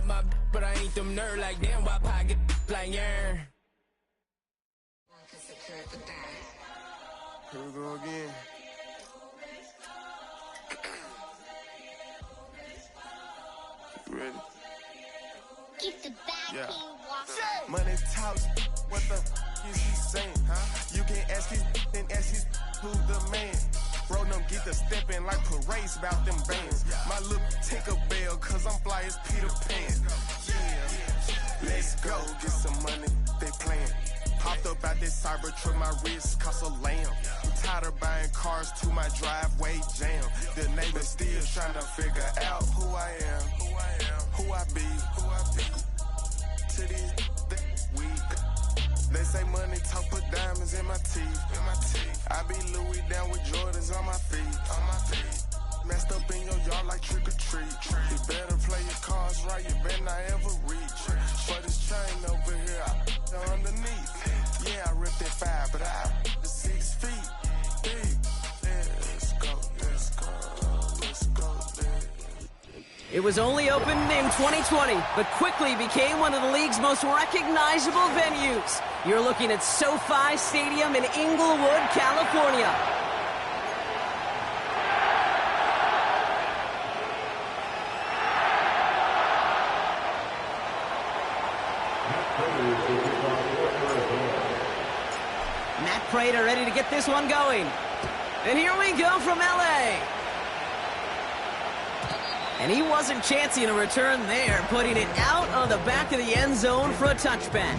my but I ain't them nerd like damn. Why pocket like yarn? Here we go again. You ready? Keep the back yeah. Money talks. What the is he saying? Huh? You can ask his and ask his who's the man. Bro, them get the stepping like parades about them bands. My little Tinkerbell, cause I'm fly as Peter Pan. Yeah, let's go get some money. They playing. Hopped up out this Cybertruck, my wrist cost a lamb. I'm tired of buying cars to my driveway jam. The neighbors still trying to figure out who I am, who I be, to these weak. They say money talk, put diamonds in my teeth. I be Louis down with Jordans on my feet. Messed up in your yard like trick or treat. You better play your cards right, you better not ever reach. For this chain over here, I underneath. Yeah, I ripped it 5, but I the 6 feet deep. Let's go, let's go, let's go, It was only opened in 2020, but quickly became one of the league's most recognizable venues. You're looking at SoFi Stadium in Inglewood, California. Matt Prater ready to get this one going. And here we go from LA. And he wasn't chancing a return there, putting it out on the back of the end zone for a touchback.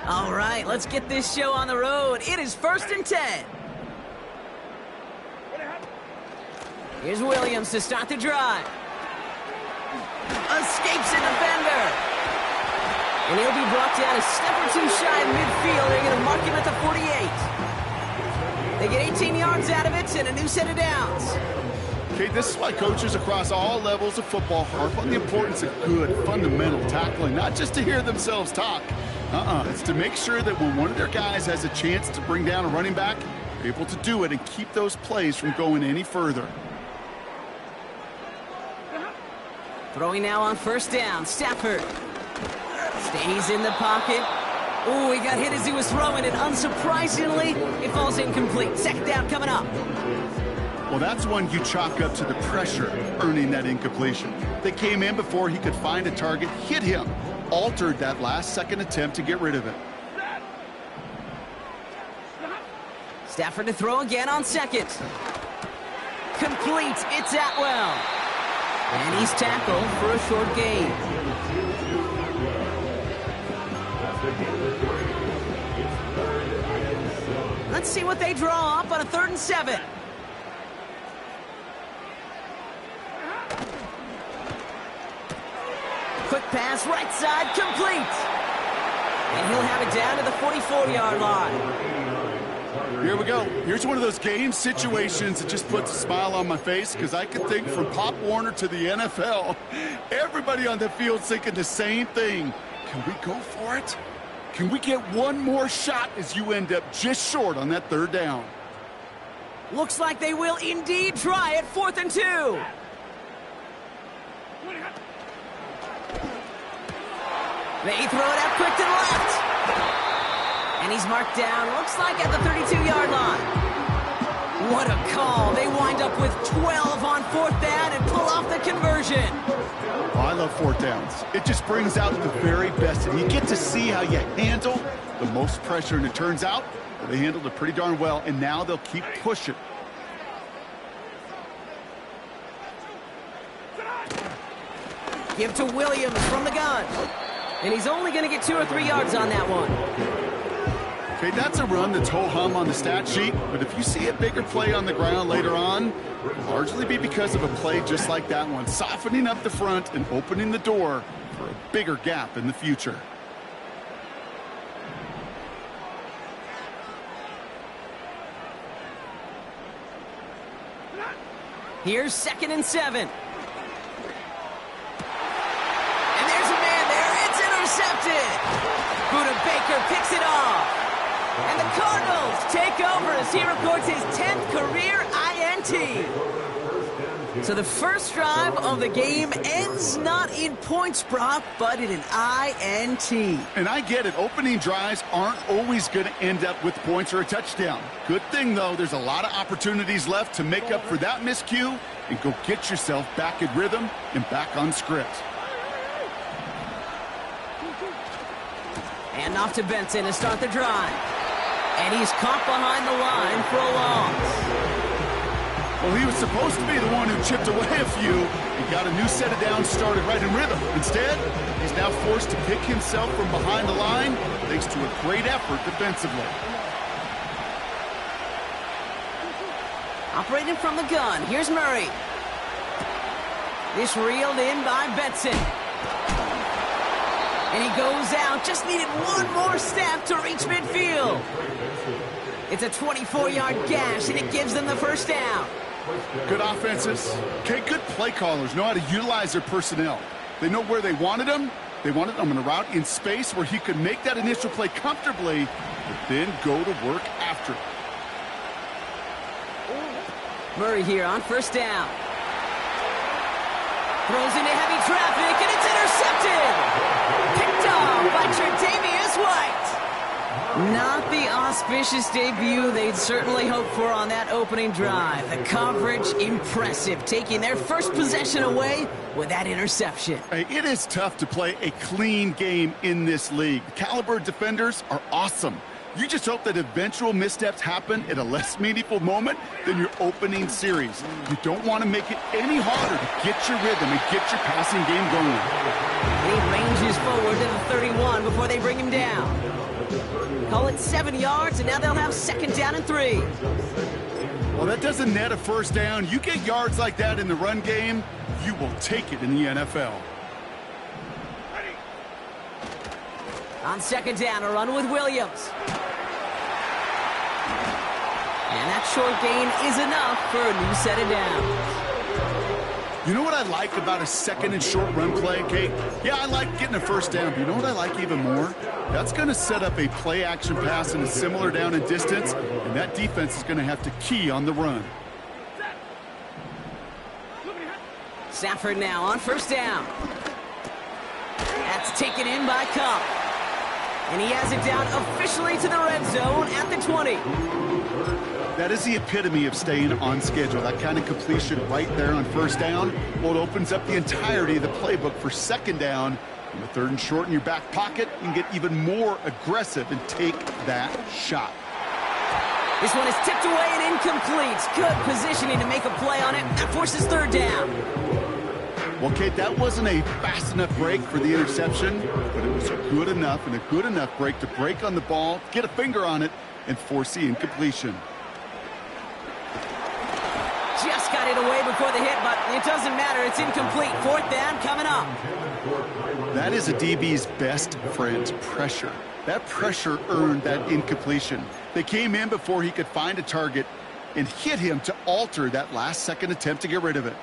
All right, let's get this show on the road. It is 1st and 10. Here's Williams to start the drive. Escapes a defender. And he'll be brought down a step or two shy of midfield. They're going to mark him at the 48. They get 18 yards out of it and a new set of downs. Okay, this is why coaches across all levels of football harp on the importance of good, fundamental tackling, not just to hear themselves talk. It's to make sure that when one of their guys has a chance to bring down a running back, they're able to do it and keep those plays from going any further. Throwing now on 1st down, Stafford. Stays in the pocket. Oh, he got hit as he was throwing it. Unsurprisingly, it falls incomplete. 2nd down coming up. Well, that's one you chalk up to the pressure earning that incompletion. They came in before he could find a target, hit him, altered that last-second attempt to get rid of it. Stafford to throw again on 2nd. Complete. It's Atwell. And he's tackled for a short gain. Let's see what they draw up on a 3rd and 7. Quick pass, right side, complete. And he'll have it down to the 44-yard line. Here we go. Here's one of those game situations that just puts a smile on my face because I can think from Pop Warner to the NFL, everybody on the field thinking the same thing. Can we go for it? Can we get one more shot as you end up just short on that 3rd down? Looks like they will indeed try it. 4th and 2. They throw it out quick to the left. And he's marked down, looks like at the 32-yard line. What a call. They wind up with 12 on 4th down and pull off the conversion. Oh, I love 4th downs. It just brings out the very best, and you get to see how you handle the most pressure, and it turns out that they handled it pretty darn well, and now they'll keep pushing. Give to Williams from the gun. And he's only going to get 2 or 3 yards on that one. Okay, that's a run that's ho-hum on the stat sheet, but if you see a bigger play on the ground later on, it'll largely be because of a play just like that one, softening up the front and opening the door for a bigger gap in the future. Here's 2nd and 7. intercepted. Buda Baker picks it off. And the Cardinals take over as he records his 10th career INT. So the first drive of the game ends not in points, Brock, but in an INT. And I get it. Opening drives aren't always going to end up with points or a touchdown. Good thing, though, there's a lot of opportunities left to make up for that miscue and go get yourself back in rhythm and back on script. And off to Benson to start the drive. And he's caught behind the line for a loss. Well, he was supposed to be the one who chipped away a few and got a new set of downs started right in rhythm. Instead, he's now forced to pick himself from behind the line thanks to a great effort defensively. Operating from the gun, here's Murray. This reeled in by Benson. And he goes out, just needed one more step to reach midfield. It's a 24-yard gash, and it gives them the first down. Good offenses. Okay, good play callers know how to utilize their personnel. They know where they wanted them. They wanted them on a route in space where he could make that initial play comfortably, but then go to work after it. Murray here on first down. Throws into heavy traffic, and it's intercepted! Picked off by Tre'Davious White. Not the auspicious debut they'd certainly hoped for on that opening drive. The coverage, impressive, taking their first possession away with that interception. Hey, it is tough to play a clean game in this league. The caliber defenders are awesome. You just hope that eventual missteps happen at a less meaningful moment than your opening series. You don't want to make it any harder to get your rhythm and get your passing game going. He ranges forward to the 31 before they bring him down. Call it 7 yards, and now they'll have second down and 3. Well, that doesn't net a first down. You get yards like that in the run game, you will take it in the NFL. On second down, a run with Williams. And that short gain is enough for a new set of downs. You know what I like about a second and short run play, Kate? Yeah, I like getting a first down, but you know what I like even more? That's going to set up a play-action pass in a similar down and distance, and that defense is going to have to key on the run. Stafford now on first down. That's taken in by Cup. And he has it down officially to the red zone at the 20. That is the epitome of staying on schedule. That kind of completion right there on first down. Well, it opens up the entirety of the playbook for second down. And with third and short in your back pocket, you can get even more aggressive and take that shot. This one is tipped away and incomplete. Good positioning to make a play on it. That forces third down. Well, Kate, that wasn't a fast enough break for the interception, but it was good enough and a good enough break to break on the ball, get a finger on it, and force the incompletion. Just got it away before the hit, but it doesn't matter. It's incomplete. Fourth down coming up. That is a DB's best friend, pressure. That pressure earned that incompletion. They came in before he could find a target and hit him to alter that last-second attempt to get rid of it.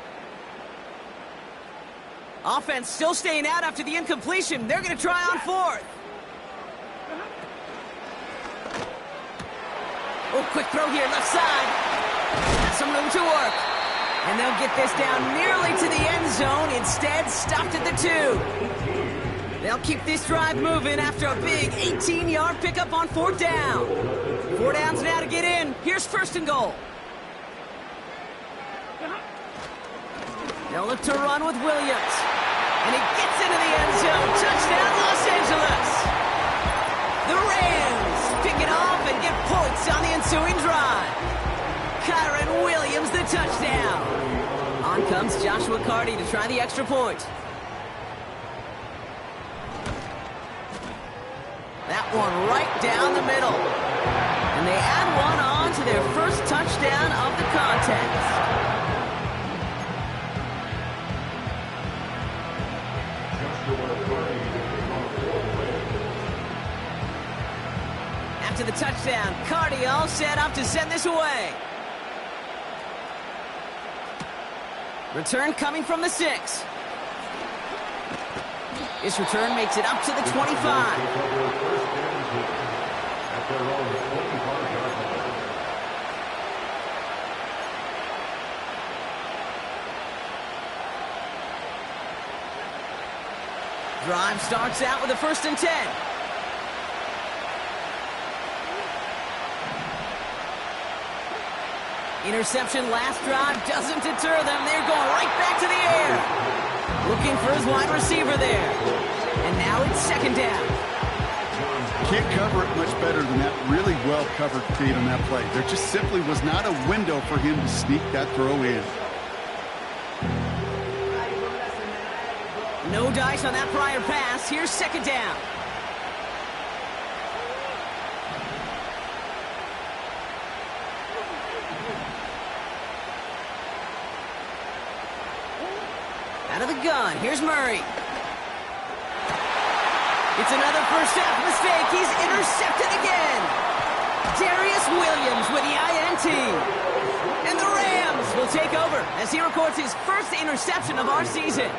Offense still staying out after the incompletion. They're going to try on fourth. Oh, quick throw here, left side. Got some room to work. And they'll get this down nearly to the end zone. Instead, stopped at the 2. They'll keep this drive moving after a big 18-yard pickup on fourth down. 4 downs now to get in. Here's first and goal. They'll look to run with Williams. And he gets into the end zone. Touchdown, Los Angeles. The Rams pick it off and get points on the ensuing drive. Kyren Williams, the touchdown. On comes Joshua Carty to try the extra point. That one right down the middle. And they add one on to their first touchdown of the contest. After the touchdown, Carty all set up to send this away. Return coming from the 6. This return makes it up to the 25. Drive starts out with a 1st and 10. Interception last drive doesn't deter them. They're going right back to the air. Looking for his wide receiver there. And now it's 2nd down. Can't cover it much better than that really well-covered feed on that play. There just simply was not a window for him to sneak that throw in. No dice on that prior pass. Here's 2nd down. Out of the gun, here's Murray. It's another first half mistake. He's intercepted again. Darius Williams with the INT. And the Rams will take over as he records his first interception of our season.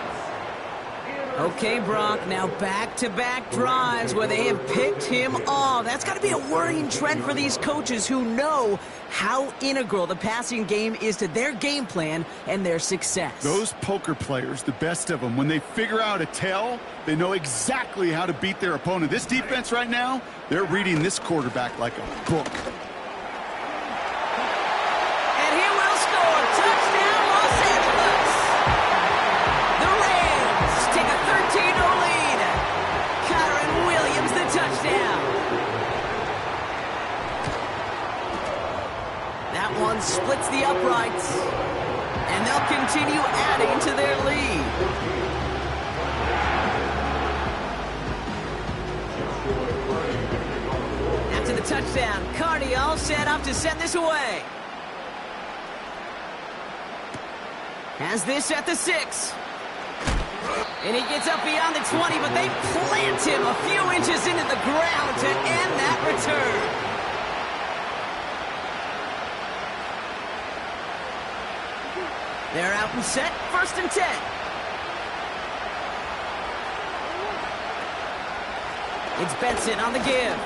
Okay, Brock, now back-to-back drives where they have picked him off. That's got to be a worrying trend for these coaches who know how integral the passing game is to their game plan and their success. Those poker players, the best of them, when they figure out a tell, they know exactly how to beat their opponent. This defense right now, they're reading this quarterback like a book. And he will score. Touchdown, Los Angeles. The Rams take a 13-0 lead. Kyren Williams, the touchdown. That one splits the uprights, and they'll continue adding to their lead. After the touchdown, Cardi all set up to send this away. Has this at the 6. And he gets up beyond the 20, but they plant him a few inches into the ground to end that return. They're out and set, 1st and 10. It's Benson on the give.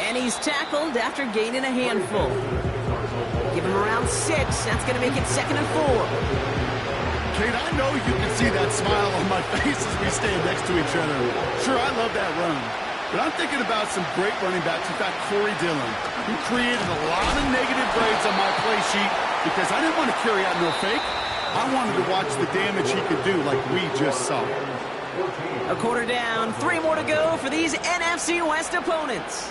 And he's tackled after gaining a handful. Give him around 6. That's going to make it 2nd and 4. Kate, I know you can see that smile on my face as we stand next to each other. Sure, I love that run. But I'm thinking about some great running backs. We've got Corey Dillon, who created a lot of negative grades on my play sheet because I didn't want to carry out no fake. I wanted to watch the damage he could do like we just saw. A quarter down, 3 more to go for these NFC West opponents.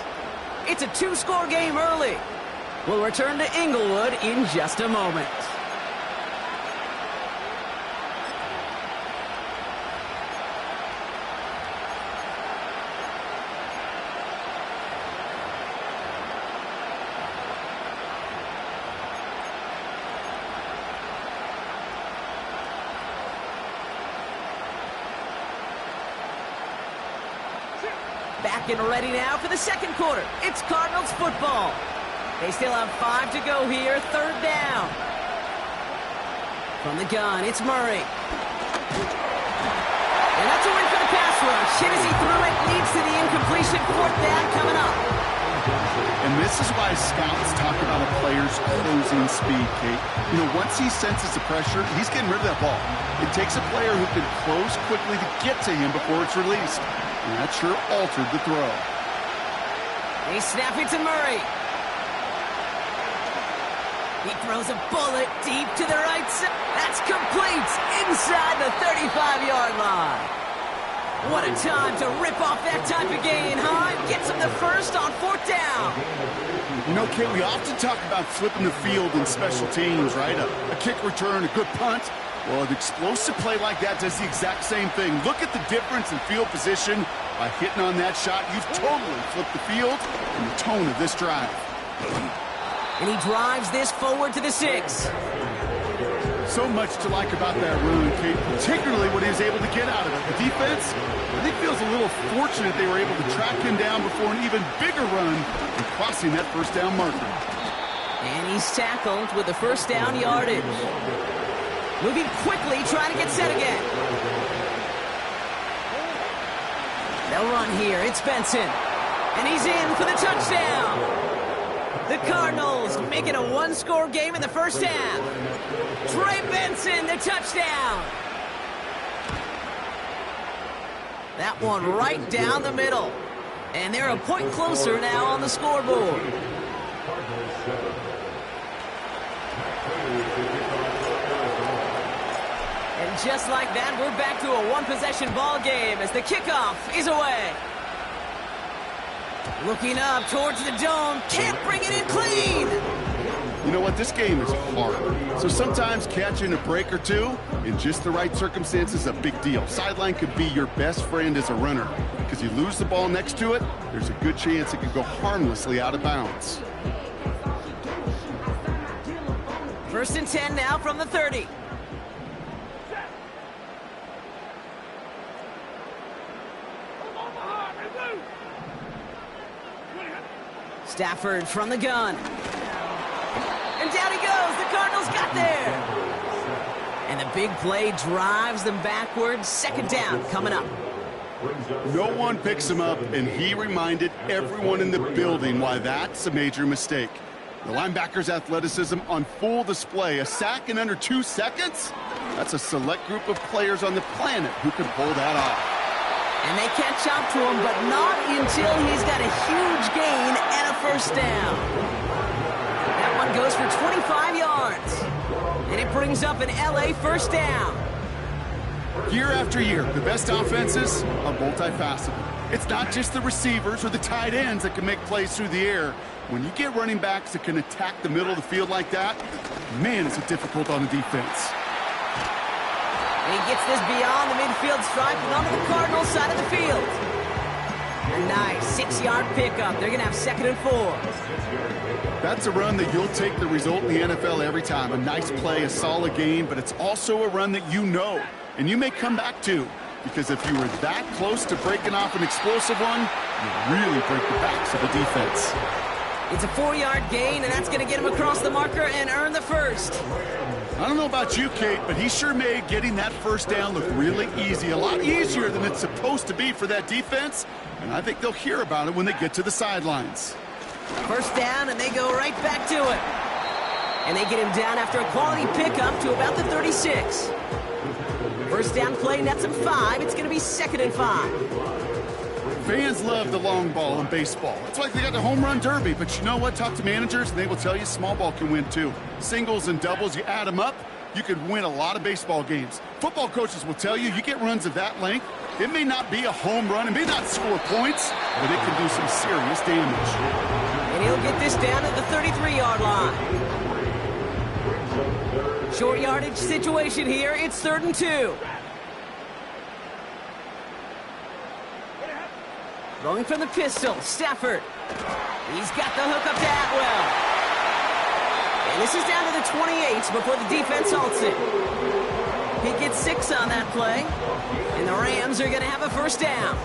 It's a 2-score game early. We'll return to Inglewood in just a moment. Back and ready now for the 2nd quarter. It's Cardinals football. They still have 5 to go here, 3rd down. From the gun, it's Murray. And that's a win for the pass rush. Hit as he threw it, leads to the incompletion. 4th down coming up. And this is why scouts talk about a player's closing speed, Kate. You know, once he senses the pressure, he's getting rid of that ball. It takes a player who can close quickly to get to him before it's released. And that sure altered the throw. They snap it to Murray. He throws a bullet deep to the right side. That's complete inside the 35-yard line. What a time to rip off that type of gain, huh? Gets him the first on 4th down. You know, Kate, we often talk about flipping the field in special teams, right? A kick return, a good punt. Well, an explosive play like that does the exact same thing. Look at the difference in field position. By hitting on that shot, you've totally flipped the field and the tone of this drive. And he drives this forward to the 6. So much to like about that run, Kate, particularly what he was able to get out of it. The defense, I think, feels a little fortunate they were able to track him down before an even bigger run and crossing that 1st down marker. And he's tackled with the 1st down yardage. Moving quickly, trying to get set again. They'll run here. It's Benson. And he's in for the touchdown. The Cardinals make it a one-score game in the first half. Trey Benson, the touchdown. That one right down the middle. And they're a point closer now on the scoreboard. And just like that, we're back to a one-possession ball game as the kickoff is away. Looking up towards the dome, can't bring it in clean. You know what? This game is hard. So sometimes catching a break or two in just the right circumstances is a big deal. Sideline could be your best friend as a runner because you lose the ball next to it, there's a good chance it could go harmlessly out of bounds. 1st and 10 now from the 30. Stafford from the gun. And down he goes. The Cardinals got there. And the big play drives them backwards. 2nd down coming up. No one picks him up, and he reminded everyone in the building why that's a major mistake. The linebacker's athleticism on full display. A sack in under 2 seconds? That's a select group of players on the planet who can pull that off. And they catch up to him, but not until he's got a huge gain and a 1st down. That one goes for 25 yards. And it brings up an LA 1st down. Year after year, the best offenses are multifaceted. It's not just the receivers or the tight ends that can make plays through the air. When you get running backs that can attack the middle of the field like that, man, is it difficult on the defense. And he gets this beyond the midfield stripe and onto the Cardinals side of the field. A nice 6-yard pickup. They're going to have 2nd and 4. That's a run that you'll take the result in the NFL every time. A nice play, a solid game, but it's also a run that you know and you may come back to. Because if you were that close to breaking off an explosive one, you really break the backs of the defense. It's a 4-yard gain, and that's going to get him across the marker and earn the 1st. I don't know about you, Kate, but he sure made getting that 1st down look really easy. A lot easier than it's supposed to be for that defense. And I think they'll hear about it when they get to the sidelines. 1st down, and they go right back to it. And they get him down after a quality pickup to about the 36. 1st down play nets him 5. It's going to be 2nd and 5. Fans love the long ball in baseball. That's why they got the home run derby. But you know what? Talk to managers, and they will tell you small ball can win too. Singles and doubles, you add them up, you could win a lot of baseball games. Football coaches will tell you, you get runs of that length, it may not be a home run, it may not score points, but it can do some serious damage. And he'll get this down at the 33-yard line. Short yardage situation here. It's 3rd and 2. Going from the pistol, Stafford. He's got the hook up to Atwell. And this is down to the 28 before the defense halts it. He gets 6 on that play. And the Rams are going to have a 1st down.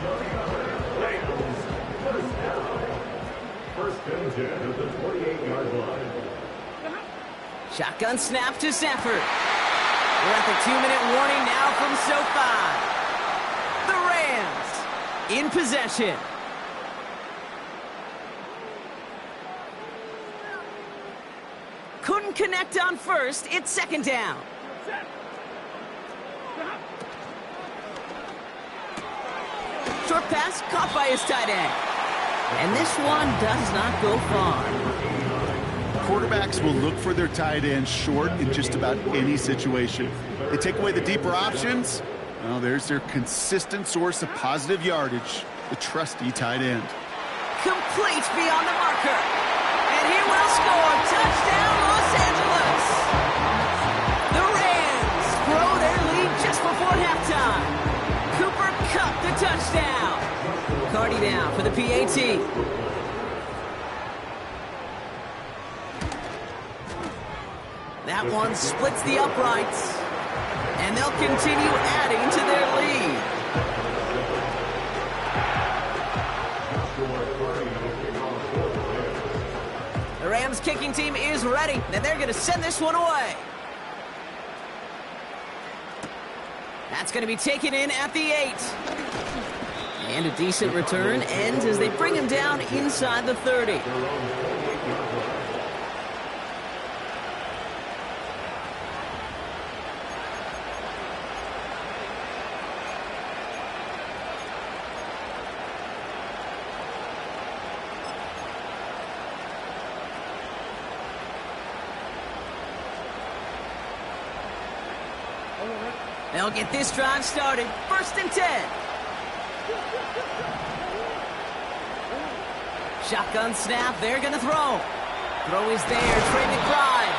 Shotgun snap to Stafford. We're at the 2-minute warning now from SoFi. The Rams in possession. Couldn't connect on 1st. It's 2nd down. Short pass caught by his tight end. And this one does not go far. Quarterbacks will look for their tight end short in just about any situation. They take away the deeper options. Well, there's their consistent source of positive yardage, the trusty tight end. Complete beyond the marker. And he will score. Touchdown, Los Angeles. The Rams throw their lead just before halftime. Cooper Kupp the touchdown. Cardi down for the PAT. That one splits the uprights. And they'll continue adding to their lead. The Rams kicking team is ready, and they're going to send this one away. That's going to be taken in at the 8. And a decent return ends as they bring him down inside the 30. They'll get this drive started. 1st and 10. Shotgun snap. They're going to throw. Throw is there. Trey McBride.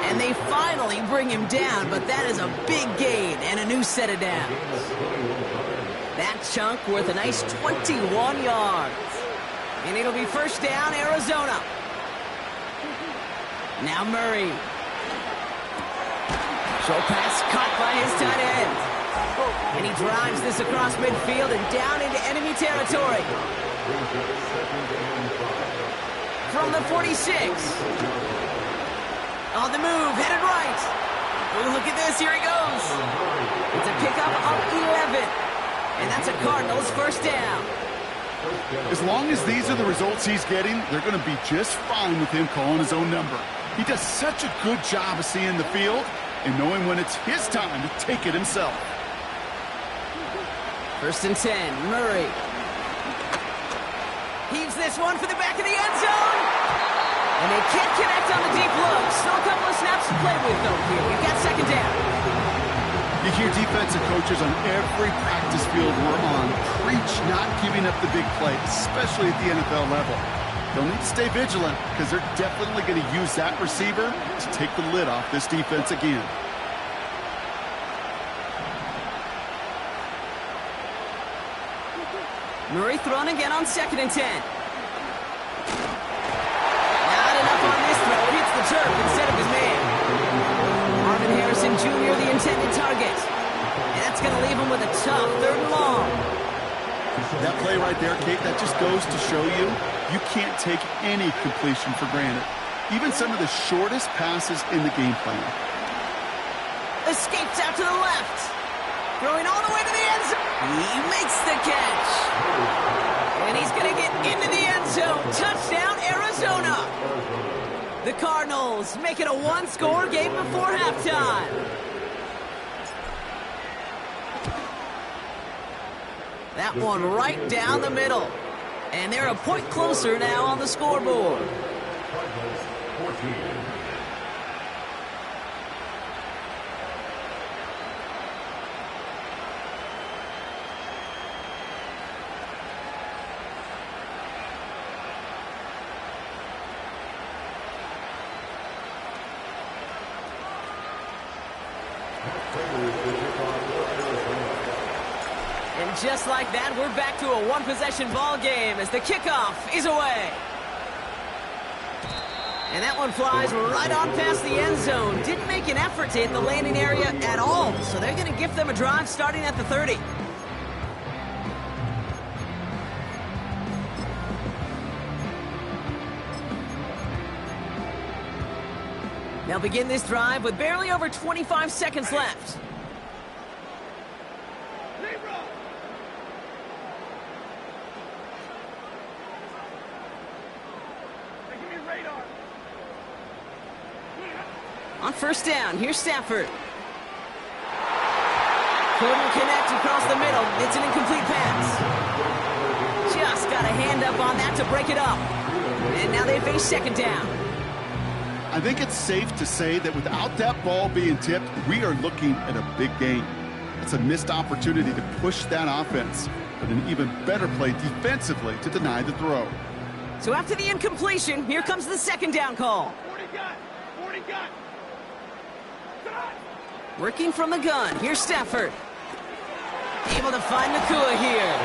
And they finally bring him down, but that is a big gain and a new set of downs. That chunk worth a nice 21 yards. And it'll be 1st down, Arizona. Now Murray. Short pass caught by his tight end. And he drives this across midfield and down into enemy territory. From the 46. On the move, headed right. Oh, look at this, here he goes. It's a pickup of 11. And that's a Cardinals 1st down. As long as these are the results he's getting, they're going to be just fine with him calling his own number. He does such a good job of seeing the field and knowing when it's his time to take it himself. 1st and 10, Murray. Heaves this one for the back of the end zone. And they can't connect on the deep look. Still a couple of snaps to play with, though, here. We've got 2nd down. You hear defensive coaches on every practice field we're on preach not giving up the big play, especially at the NFL level. They'll need to stay vigilant because they're definitely going to use that receiver to take the lid off this defense again. Murray thrown again on 2nd and 10. Not enough on this throw. Hits the turf instead of his man. Marvin Harrison Jr., the intended target. And that's going to leave him with a tough 3rd and long. That play right there, Kate, that just goes to show you can't take any completion for granted. Even some of the shortest passes in the game plan. Escapes out to the left. Throwing all the way to the end zone. He makes the catch. And he's going to get into the end zone. Touchdown, Arizona. The Cardinals make it a 1-score game before halftime. That one right down the middle. And they're a point closer now on the scoreboard. And just like that, we're back to a one-possession ball game as the kickoff is away. And that one flies right on past the end zone. Didn't make an effort to hit the landing area at all, so they're going to give them a drive starting at the 30. They'll begin this drive with barely over 25 seconds left. On 1st down, here's Stafford. Couldn't connect across the middle. It's an incomplete pass. Just got a hand up on that to break it up. And now they face 2nd down. I think it's safe to say that without that ball being tipped, we are looking at a big game. It's a missed opportunity to push that offense, but an even better play defensively to deny the throw. So after the incompletion, here comes the 2nd down call. 40 gun. Working from the gun, here's Stafford. Able to find Nakua here.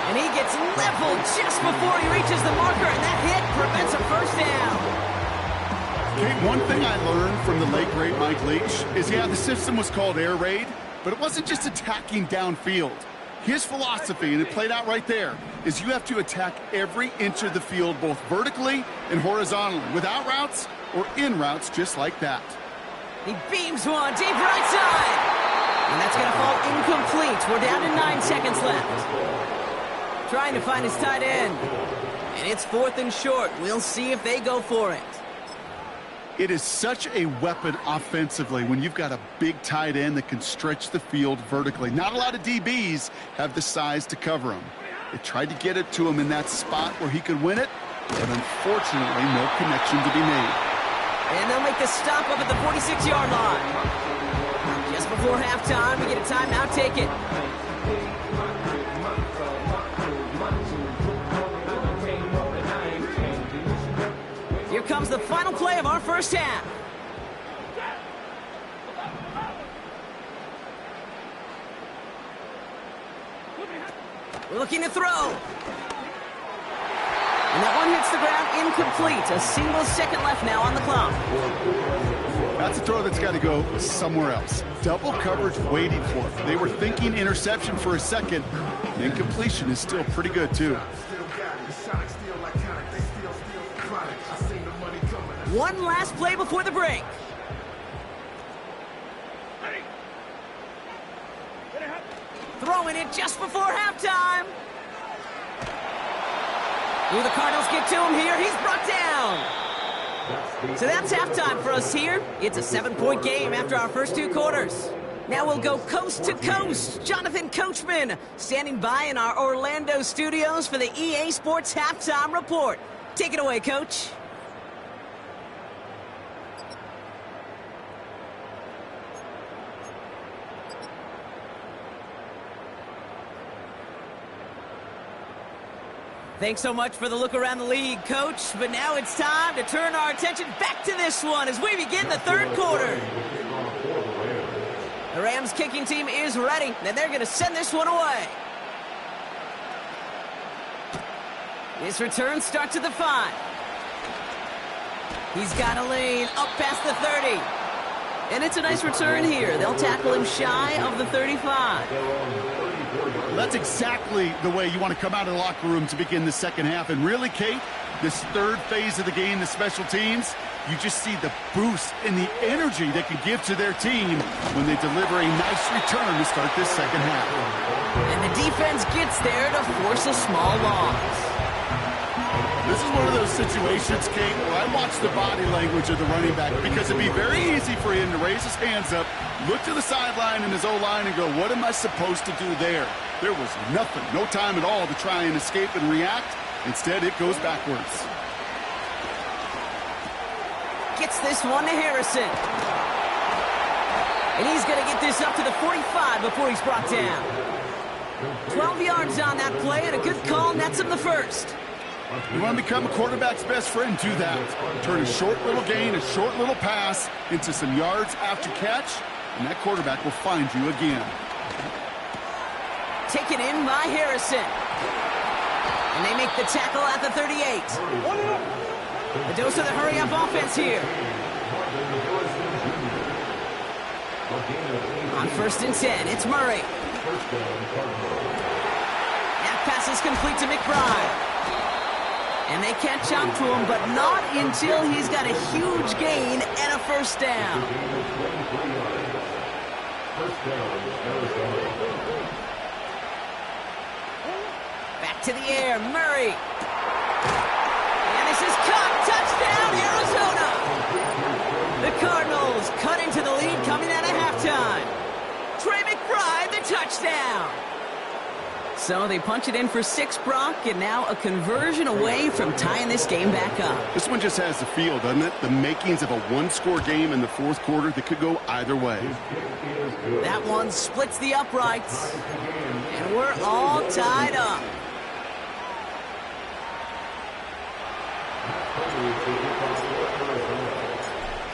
And he gets leveled just before he reaches the marker, and that hit prevents a 1st down. Kate, one thing I learned from the late, great Mike Leach is, the system was called air raid, but it wasn't just attacking downfield. His philosophy, and it played out right there, is you have to attack every inch of the field, both vertically and horizontally, without routes or in routes just like that. He beams one deep right side. And that's going to fall incomplete. We're down to 9 seconds left. Trying to find his tight end. And it's 4th and short. We'll see if they go for it. It is such a weapon offensively when you've got a big tight end that can stretch the field vertically. Not a lot of DBs have the size to cover him. They tried to get it to him in that spot where he could win it, but unfortunately, no connection to be made. And they'll make the stop up at the 46-yard line. Just before halftime, we get a timeout. Take it. Here comes the final play of our first half. We're looking to throw. And that one hits the ground incomplete. A single second left now on the clock. That's a throw that's got to go somewhere else. Double coverage waiting for it. They were thinking interception for a second. The incompletion is still pretty good, too. One last play before the break. Throwing it just before halftime. Will the Cardinals get to him here? He's brought down. So that's halftime for us here. It's a 7-point game after our first 2 quarters. Now we'll go coast to coast. Jonathan Coachman standing by in our Orlando studios for the EA Sports Halftime Report. Take it away, Coach. Thanks so much for the look around the league, Coach. But now it's time to turn our attention back to this one as we begin the 3rd quarter. The Rams kicking team is ready, and they're going to send this one away. This return starts at the 5. He's got a lane up past the 30. And it's a nice return here. They'll tackle him shy of the 35. That's exactly the way you want to come out of the locker room to begin the second half. And really, Kate, this 3rd phase of the game, the special teams, you just see the boost and the energy they can give to their team when they deliver a nice return to start this second half. And the defense gets there to force a small loss. This is one of those situations, Kate, where I watch the body language of the running back because it'd be very easy for him to raise his hands up, look to the sideline in his O-line and go, what am I supposed to do there? There was nothing, no time at all to try and escape and react. Instead, it goes backwards. Gets this one to Harrison. And he's going to get this up to the 45 before he's brought down. 12 yards on that play and a good call nets him the first. You want to become a quarterback's best friend, do that. Turn a short little gain, a short little pass into some yards after catch, and that quarterback will find you again. Taken in by Harrison. And they make the tackle at the 38. A dose of the hurry-up offense here. On 1st and 10, it's Murray. That pass is complete to McBride. And they catch up to him, but not until he's got a huge gain and a first down. Back to the air, Murray. And this is caught. Touchdown, Arizona. The Cardinals cut into the lead coming out of halftime. Trey McBride, the touchdown. So they punch it in for 6, Brock, and now a conversion away from tying this game back up. This one just has the feel, doesn't it? The makings of a one-score game in the 4th quarter that could go either way. That one splits the uprights, and we're all tied up.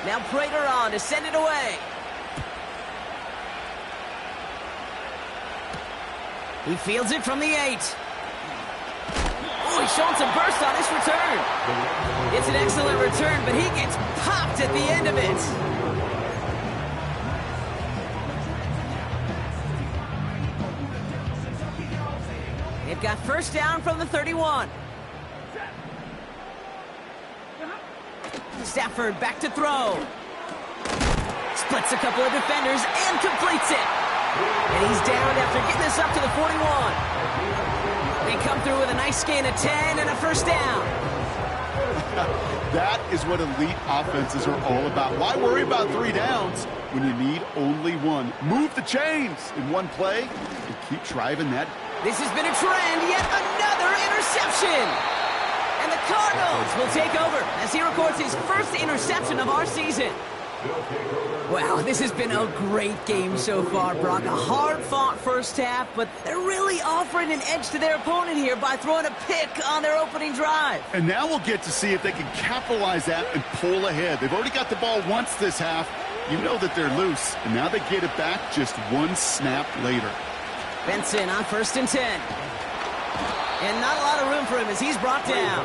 Now Prater on to send it away. He fields it from the 8. Oh, he's showing some burst on his return. It's an excellent return, but he gets popped at the end of it. They've got first down from the 31. Stafford back to throw. Splits a couple of defenders and completes it. And he's down after getting this up to the 41. They come through with a nice gain of 10 and a first down. That is what elite offenses are all about. Why worry about 3 downs when you need only 1? Move the chains in one play and keep driving that. This has been a trend, yet another interception. And the Cardinals will take over as he records his first interception of our season. Wow, this has been a great game so far, Brock. A hard-fought first half, but they're really offering an edge to their opponent here by throwing a pick on their opening drive. And now we'll get to see if they can capitalize that and pull ahead. They've already got the ball once this half. You know that they're loose, and now they get it back just 1 snap later. Benson on 1st and 10. And not a lot of room for him as he's brought down.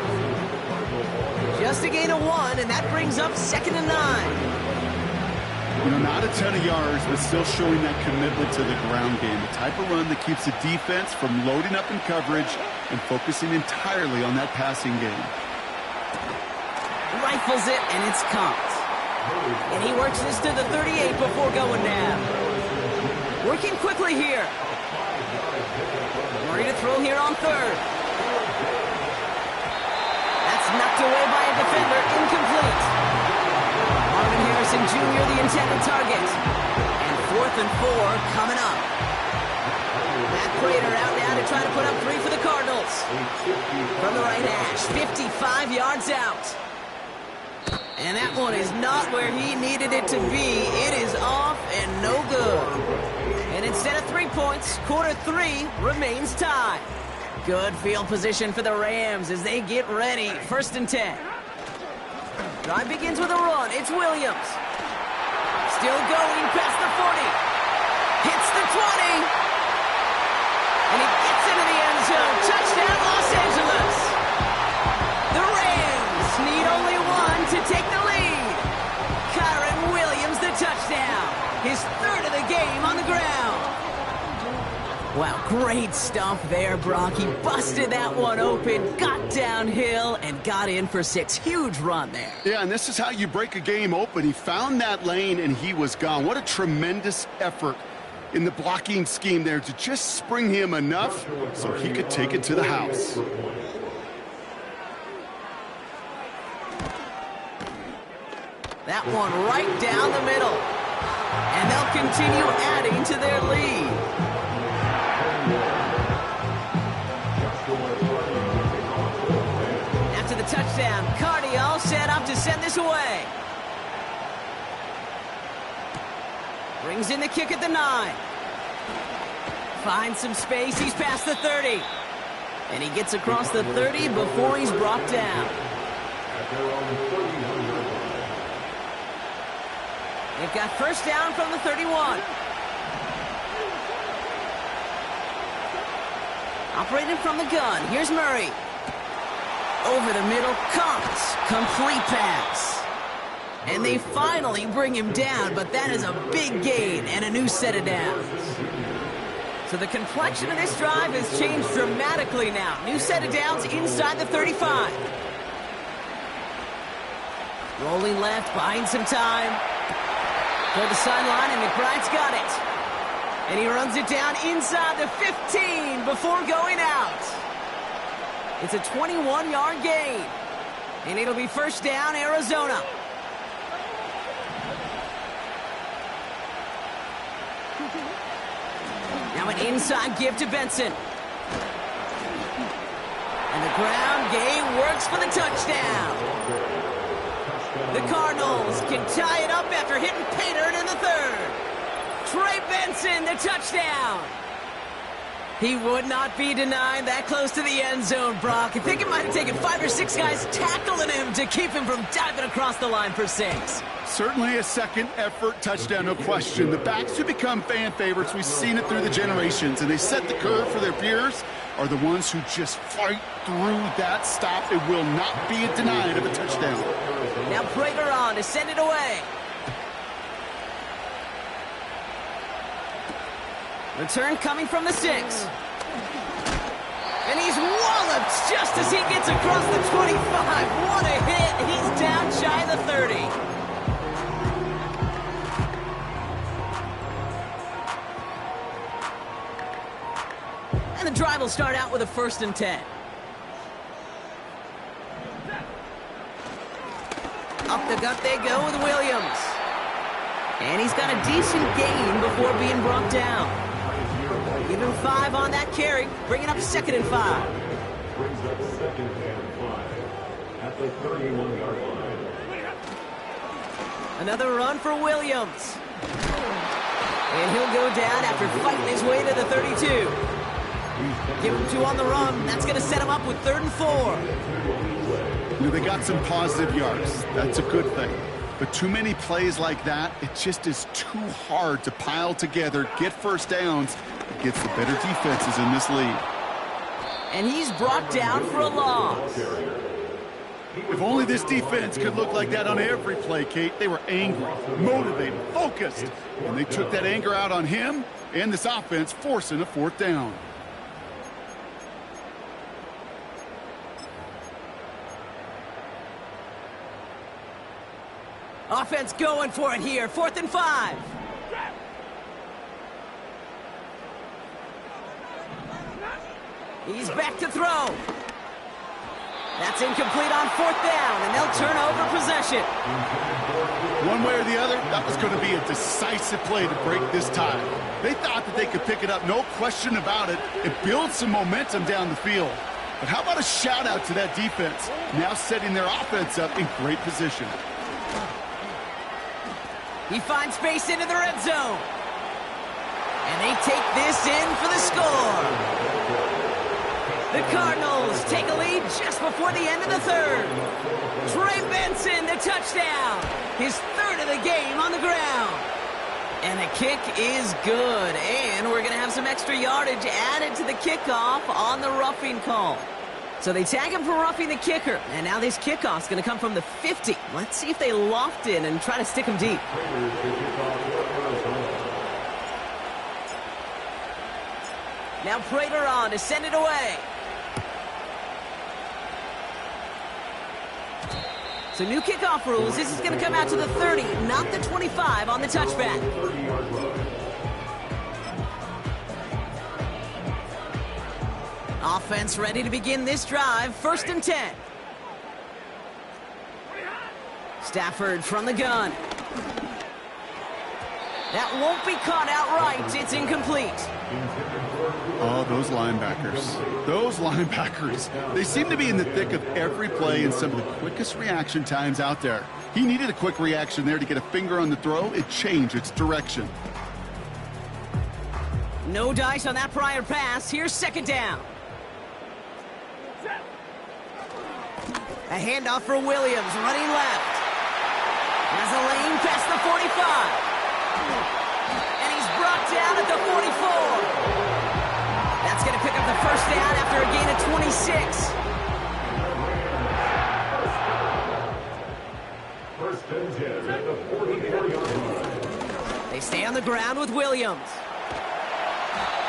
Just a gain of 1, and that brings up 2nd and 9. You know, not a ton of yards, but still showing that commitment to the ground game. The type of run that keeps the defense from loading up in coverage and focusing entirely on that passing game. Rifles it, and it's caught. And he works this to the 38 before going down. Working quickly here. Ready to throw here on 3rd. That's knocked away by a defender, incomplete. Marvin Harrison Jr., the intended target. And 4th and 4 coming up. Matt Prater out now to try to put up 3 for the Cardinals. From the right hash, 55 yards out. And that one is not where he needed it to be. It is off and no good. And instead of 3 points, quarter 3 remains tied. Good field position for the Rams as they get ready. 1st and 10. Drive begins with a run. It's Williams. Still going past the 40. Hits the 20. And he gets into the end zone. Touchdown, Los Angeles. The Rams need only 1 to take the lead. Kyren Williams, the touchdown. His 3rd of the game on the ground. Wow, great stuff there, Brock. He busted that one open, got downhill, and got in for 6. Huge run there. Yeah, and this is how you break a game open. He found that lane, and he was gone. What a tremendous effort in the blocking scheme there to just spring him enough so he could take it to the house. That one right down the middle. And they'll continue adding to their lead. After the touchdown, Cardi all set up to send this away. Brings in the kick at the 9. Finds some space, he's past the 30. And he gets across the 30 before he's brought down. They've got first down from the 31. Operating from the gun, here's Murray. Over the middle, Cox, complete pass. And they finally bring him down, but that is a big gain and a new set of downs. So the complexion of this drive has changed dramatically now. New set of downs inside the 35. Rolling left, buying some time. Toward the sideline, and McBride's got it. And he runs it down inside the 15 before going out. It's a 21-yard gain. And it'll be first down, Arizona. Now an inside give to Benson. And the ground game works for the touchdown. The Cardinals can tie it up after hitting Pater in the 3rd. Trey Benson, the touchdown. He would not be denied that close to the end zone, Brock. I think it might have taken 5 or 6 guys tackling him to keep him from diving across the line for 6. Certainly a second effort touchdown, no question. The backs who become fan favorites, we've seen it through the generations, and they set the curve for their peers, are the ones who just fight through that stop. It will not be denied of a touchdown. Now Prater on to send it away. Return coming from the 6. And he's walloped just as he gets across the 25. What a hit. He's down shy of the 30. And the drive will start out with a 1st and 10. Up the gut they go with Williams. And he's got a decent gain before being brought down. Give him 5 on that carry, bringing up 2nd and 5. Brings up 2nd and 5 at the 31-yard line. Another run for Williams. And he'll go down after fighting his way to the 32. Give him 2 on the run. That's going to set him up with 3rd and 4. You know, they got some positive yards. That's a good thing. But too many plays like that, it just is too hard to pile together, get first downs against the better defenses in this league. And he's brought down for a loss. If only this defense could look like that on every play, Kate. They were angry, motivated, focused. And they took that anger out on him and this offense, forcing a 4th down. Offense going for it here. 4th and 5. He's back to throw. That's incomplete on 4th down, and they'll turn over possession. One way or the other, that was going to be a decisive play to break this tie. They thought that they could pick it up, no question about it, and build some momentum down the field. But how about a shout-out to that defense, now setting their offense up in great position. He finds space into the red zone. And they take this in for the score. The Cardinals take a lead just before the end of the 3rd. Trey Benson, the touchdown. His 3rd of the game on the ground. And the kick is good. And we're going to have some extra yardage added to the kickoff on the roughing call. So they tag him for roughing the kicker. And now this kickoff's going to come from the 50. Let's see if they loft in and try to stick him deep. Now Prater on to send it away. So new kickoff rules. This is going to come out to the 30, not the 25 on the touchback. Offense ready to begin this drive. 1st and 10. Stafford from the gun. That won't be caught outright. It's incomplete. Oh, those linebackers. Those linebackers. They seem to be in the thick of every play and some of the quickest reaction times out there. He needed a quick reaction there to get a finger on the throw. It changed its direction. No dice on that prior pass. Here's 2nd down. A handoff for Williams, running left. Has a lane past the 45. And he's brought down at the 44. That's going to pick up the 1st down after a gain of 26. 1st and 10 at the 44-yard line. They stay on the ground with Williams.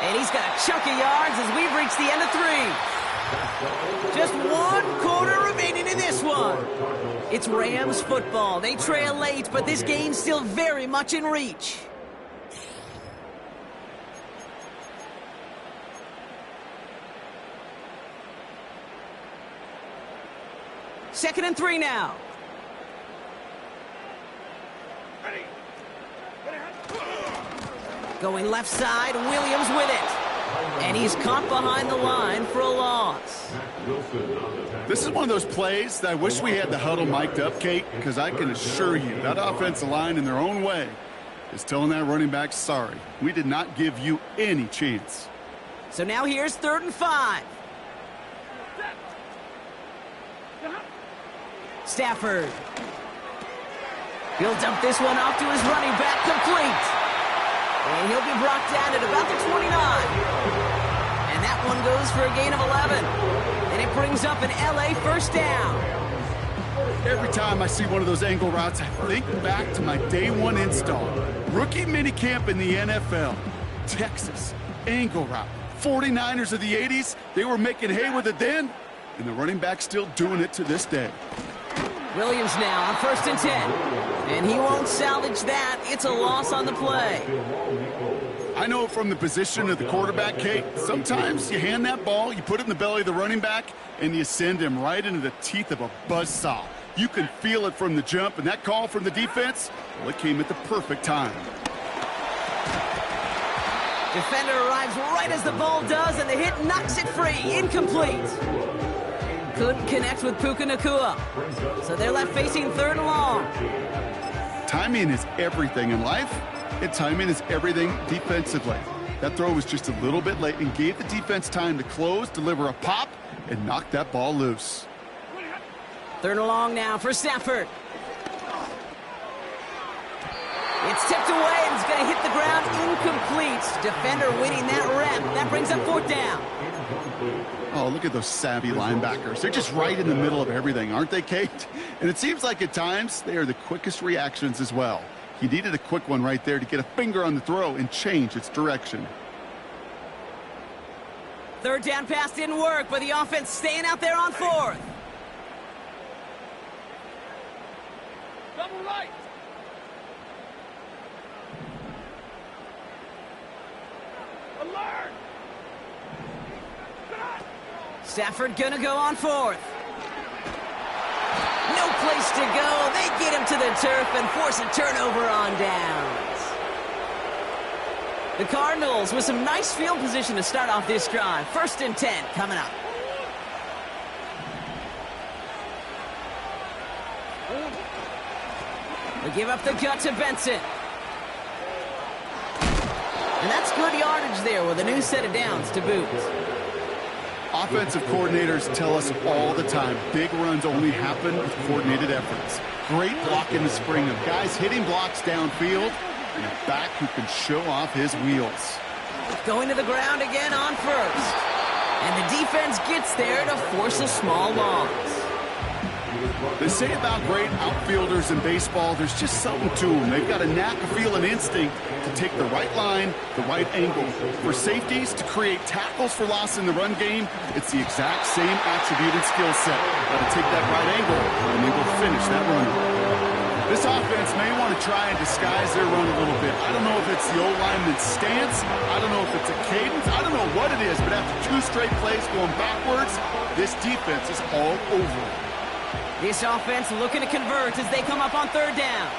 And he's got a chunk of yards as we've reached the end of 3. Just 1 quarter remaining in this one. It's Rams football. They trail late, but this game's still very much in reach. Second and 3 now. Going left side, Williams with it. And he's caught behind the line for a loss. This is one of those plays that I wish we had the huddle mic'd up, Kate, because I can assure you that offensive line in their own way is telling that running back, sorry, we did not give you any chance. So now here's 3rd and 5. Stafford. He'll dump this one off to his running back, complete. And he'll be brought down at about the 29. And that one goes for a gain of 11. And it brings up an LA 1st down. Every time I see one of those angle routes, I think back to my day 1 install. Rookie minicamp in the NFL. Texas, angle route. 49ers of the 80s, they were making hay with it then. And the running back's still doing it to this day. Williams now on 1st and 10. And he won't salvage that. It's a loss on the play. I I know from the position of the quarterback, Kate, sometimes you hand that ball, you put it in the belly of the running back, and you send him right into the teeth of a buzzsaw. You can feel it from the jump, and that call from the defense, well, it came at the perfect time. Defender arrives right as the ball does, and the hit knocks it free. Incomplete. Couldn't connect with Puka Nacua. So they're left facing 3rd and long. Timing is everything in life, and timing is everything defensively. That throw was just a little bit late and gave the defense time to close, deliver a pop, and knock that ball loose. 3rd and long now for Stafford. It's tipped away and it's going to hit the ground. Incomplete. Defender winning that rep. That brings up 4th down. Oh, look at those savvy linebackers. They're just right in the middle of everything, aren't they, Kate? And it seems like at times they are the quickest reactions as well. He needed a quick one right there to get a finger on the throw and change its direction. 3rd down pass didn't work, but the offense staying out there on 4th. Double right. Alert! Stafford gonna go on 4th. No place to go. They get him to the turf and force a turnover on downs. The Cardinals with some nice field position to start off this drive. 1st and 10 coming up. They give up the gut to Benson. And that's good yardage there with a new set of downs to boot. Offensive coordinators tell us all the time, big runs only happen with coordinated efforts. Great block in the spring of guys hitting blocks downfield and a back who can show off his wheels. Going to the ground again on 1st. And the defense gets there to force a small loss. They say about great outfielders in baseball, there's just something to them. They've got a knack, a feel, an instinct to take the right line, the right angle. For safeties, to create tackles for loss in the run game, it's the exact same attribute and skill set. Got to take that right angle and then go finish that run. This offense may want to try and disguise their run a little bit. I don't know if it's the old lineman's stance. I don't know if it's a cadence. I don't know what it is, but after 2 straight plays going backwards, this defense is all over it. This offense looking to convert as they come up on 3rd down.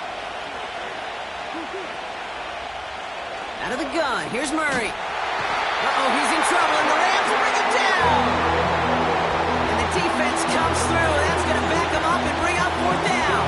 Out of the gun, here's Murray. Uh-oh, he's in trouble, and the Rams bring him down. And the defense comes through. That's going to back him up and bring up 4th down.